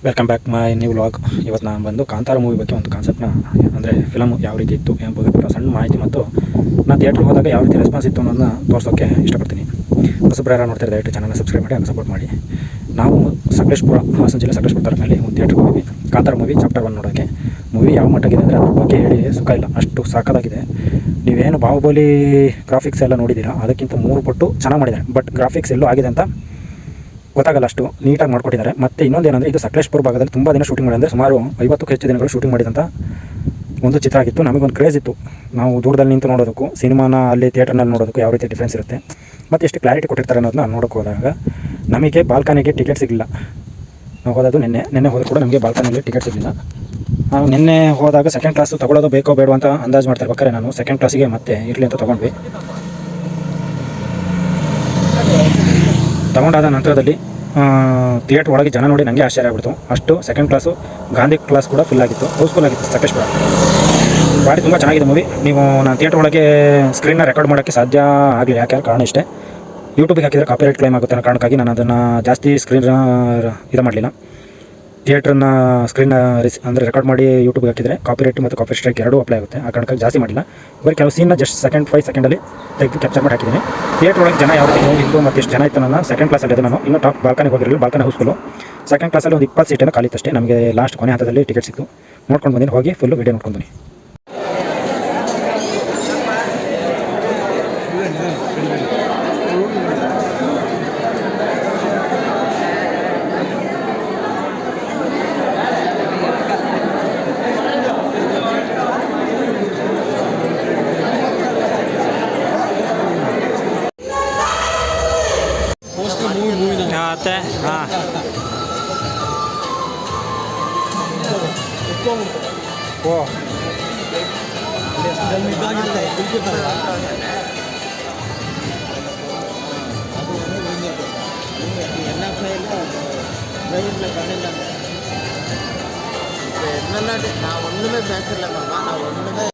Welcome back my new vlog. ಇವತ್ತು ನಾನು ಬಂದು ಕಾಂತಾರ ಮೂವಿ ಬಗ್ಗೆ ಒಂದು ಕಾನ್ಸೆಪ್ಟ್ನ ಅಂದರೆ ಫಿಲಮ್ ಯಾವ ರೀತಿ ಇತ್ತು ಎಂಬುದರ ಸಣ್ಣ ಮಾಹಿತಿ ಮತ್ತು ನಾನು ಥಿಯೇಟ್ರಿಗೆ ಹೋದಾಗ ಯಾವ ರೀತಿ ರೆಸ್ಪಾನ್ಸ್ ಇತ್ತು ಅನ್ನೋದನ್ನ ತೋರಿಸೋಕ್ಕೆ ಇಷ್ಟಪಡ್ತೀನಿ. ಹೊಸಬ್ರು ಯಾರು ನೋಡ್ತಾರೆ ದಯವಿಟ್ಟು ಚಾನಲ್ನ ಸಬ್ಸ್ಕ್ರೈಬ್ ಮಾಡಿ ಹಾಗೆ ಸಪೋರ್ಟ್ ಮಾಡಿ. ನಾವು ಸಕಲೇಶಪುರ, ಹಾಸನ ಜಿಲ್ಲೆ ಸಕಲೇಶಪುರ ತಾಲೂಕಿನಲ್ಲಿ ಒಂದು ಥಿಯೇಟ್ರಿಗೆ ಹೋಗಿದ್ವಿ ಕಾಂತಾರ ಮೂವಿ ಚಾಪ್ಟರ್ 1 ನೋಡೋಕ್ಕೆ. ಮೂವಿ ಯಾವ ಮಟ್ಟಗಿದೆ ಅಂದರೆ ಅದ್ರ ಬಗ್ಗೆ ಹೇಳಿ ಸುಖ ಇಲ್ಲ, ಅಷ್ಟು ಸಾಕಾಗಿದೆ. ನೀವೇನು ಬಾಹುಬಲಿ ಗ್ರಾಫಿಕ್ಸ್ ಎಲ್ಲ ನೋಡಿದ್ದೀರಾ ಅದಕ್ಕಿಂತ 3 ಪಟ್ಟು ಚೆನ್ನಾಗಿ ಮಾಡಿದ್ದಾರೆ. ಬಟ್ ಗ್ರಾಫಿಕ್ಸ್ ಎಲ್ಲೂ ಆಗಿದೆ ಅಂತ ಗೊತ್ತಾಗಲ್ಲ, ಅಷ್ಟು ನೀಟಾಗಿ ಮಾಡಿಕೊಟ್ಟಿದ್ದಾರೆ. ಮತ್ತು ಇನ್ನೊಂದು ಏನಂದರೆ ಇದು ಸಕಲೇಶಪುರ ಭಾಗದಲ್ಲಿ ತುಂಬ ದಿನ ಶೂಟಿಂಗ್ ಮಾಡಿದರೆ ಸುಮಾರು 50ಕ್ಕೂ ಹೆಚ್ಚು ದಿನಗಳು ಶೂಟಿಂಗ್ ಮಾಡಿದಂಥ ಒಂದು ಚಿತ್ರ ಆಗಿತ್ತು. ನಮಗೊಂದು ಕ್ರೇಜ್ ಇತ್ತು ನಾವು ದೂರದಲ್ಲಿ ನಿಂತು ನೋಡೋದಕ್ಕೂ ಸಿನಿಮಾನ ಅಲ್ಲಿ ಥಿಯೇಟರ್ನಲ್ಲಿ ನೋಡೋದಕ್ಕೂ ಯಾವ ರೀತಿ ಡಿಫ್ರೆನ್ಸ್ ಇರುತ್ತೆ ಮತ್ತು ಎಷ್ಟು ಕ್ಲಾರಿಟಿ ಕೊಟ್ಟಿರ್ತಾರೆ ಅನ್ನೋದನ್ನ ನೋಡೋಕ್ಕೆ ಹೋದಾಗ ನಮಗೆ ಬಾಲ್ಕನಿಗೆ ಟಿಕೆಟ್ ಸಿಗಲಿಲ್ಲ. ನಾವು ಹೋದದ್ದು ನಿನ್ನೆ ಹೋದರೂ ಕೂಡ ನಮಗೆ ಬಾಲ್ಕನಿಗೆ ಟಿಕೆಟ್ ಸಿಗಲಿಲ್ಲ. ನಾವು ನಿನ್ನೆ ಹೋದಾಗ ಸೆಕೆಂಡ್ ಕ್ಲಾಸು ತೊಗೊಳ್ಳೋದು ಬೇಕೋ ಬೇಡ ಅಂತ ಅಂದಾಜು ಮಾಡ್ತಾ ಇರ್ಬೇಕಾದ್ರೆ ನಾನು ಸೆಕೆಂಡ್ ಕ್ಲಾಸಿಗೆ ಮತ್ತೆ ಇರಲಿ ಅಂತ ತೊಗೊಂಡಾದ ನಂತರದಲ್ಲಿ ಥಿಯೇಟ್ರ್ ಒಳಗೆ ಜನ ನೋಡಿ ನನಗೆ ಆಶ್ಚರ್ಯ ಆಗ್ಬಿಡ್ತು. ಅಷ್ಟು ಸೆಕೆಂಡ್ ಕ್ಲಾಸು ಗಾಂಧಿ ಕ್ಲಾಸ್ ಕೂಡ ಫುಲ್ ಆಗಿತ್ತು, ಹೌಸ್ಫುಲ್ ಆಗಿತ್ತು ಸಕಲೇಶಪುರ. ಬಾಡಿ ತುಂಬ ಚೆನ್ನಾಗಿದೆ ಮೂವಿ. ನೀವು ನಾನು ಥಿಯೇಟ್ರ್ ಒಳಗೆ ಸ್ಕ್ರೀನ್ನ ರೆಕಾರ್ಡ್ ಮಾಡೋಕ್ಕೆ ಸಾಧ್ಯ ಆಗಲಿ, ಯಾಕೆ ಕಾರಣ ಇಷ್ಟೇ, ಯೂಟ್ಯೂಬಿಗೆ ಹಾಕಿದರೆ ಕಾಪಿರೈಟ್ ಕ್ಲೈಮ್ ಆಗುತ್ತೆ ಅನ್ನೋ ಕಾರಣಕ್ಕಾಗಿ ನಾನು ಅದನ್ನು ಜಾಸ್ತಿ ಸ್ಕ್ರೀನ್ ಇದು ಮಾಡಲಿಲ್ಲ. ಥಿಯೇಟ್ರನ್ನ ಸ್ಕ್ರೀನ್ನ ಅಂದರೆ ರೆಕಾರ್ಡ್ ಮಾಡಿ ಯೂಟ್ಯೂಬ್ಗೆ ಹಾಕಿದರೆ ಕಾಪಿರೈಟ್ ಮತ್ತು ಕಾಪಿ ಸ್ಟ್ರೈಕ್ ಎರಡೂ ಅಪ್ಲೈ ಆಗುತ್ತೆ. ಆ ಕಾರಣಕ್ಕಾಗಿ ಜಾಸ್ತಿ ಮಾಡಿಲ್ಲ, ಬರೀ ಕೆಲವು ಸೀನ್ನ ಜಸ್ಟ್ 5 ಸೆಕೆಂಡಲ್ಲಿ ತೆಗೆದು ಕ್ಯಾಪ್ಚರ್ ಮಾಡಿ ಹಾಕಿದ್ದೀನಿ. ಥಿಯೇಟ್ರ್ ಒಳಗೆ ಜನ ಯಾವ ರೀತಿ ಹೋಗಿತ್ತು ಮತ್ತು ಎಷ್ಟು ಜನ ಇತ್ತು ನನ್ನ ಸೆಕೆಂಡ್ ಕ್ಲಾಸಲ್ಲಿ ನಾನು ಇನ್ನೂ ಟಾಪ್ ಬಾಲ್ಕನಿಗೆ ಹೋಗಿರಲಿಲ್ಲ. Balcony house full. ಸೆಕೆಂಡ್ ಕ್ಲಾಸಲ್ಲಿ ಒಂದು 20 ಸೀಟನ್ನು ಖಾಲಿತ್ತಷ್ಟೇ. ನಮಗೆ ಲಾಸ್ಟ್ ಕೊನೆ ಹಂತದಲ್ಲಿ ಟಿಕೆಟ್ ಸಿಕ್ತು. ನೋಡ್ಕೊಂಡು ಬಂದಿನಿ, ಹೋಗಿ ಫುಲ್ಲು ವಿಡಿಯೋ ನೋಡ್ಕೊಂಡು ಬನ್ನಿ. ಮತ್ತೆ ಹಾಂ ಓ நான் ஒன்றுமே பேசல மாமா, நான் ஒன்றுமே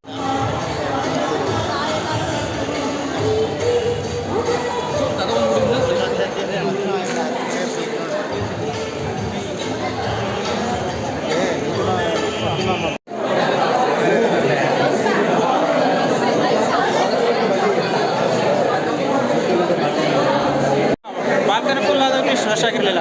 ಬಾಲ್ಕನಿ ಫುಲ್ ಆದಾಗ ಇಷ್ಟು ರಶ್ ಆಗಿರಲಿಲ್ಲ.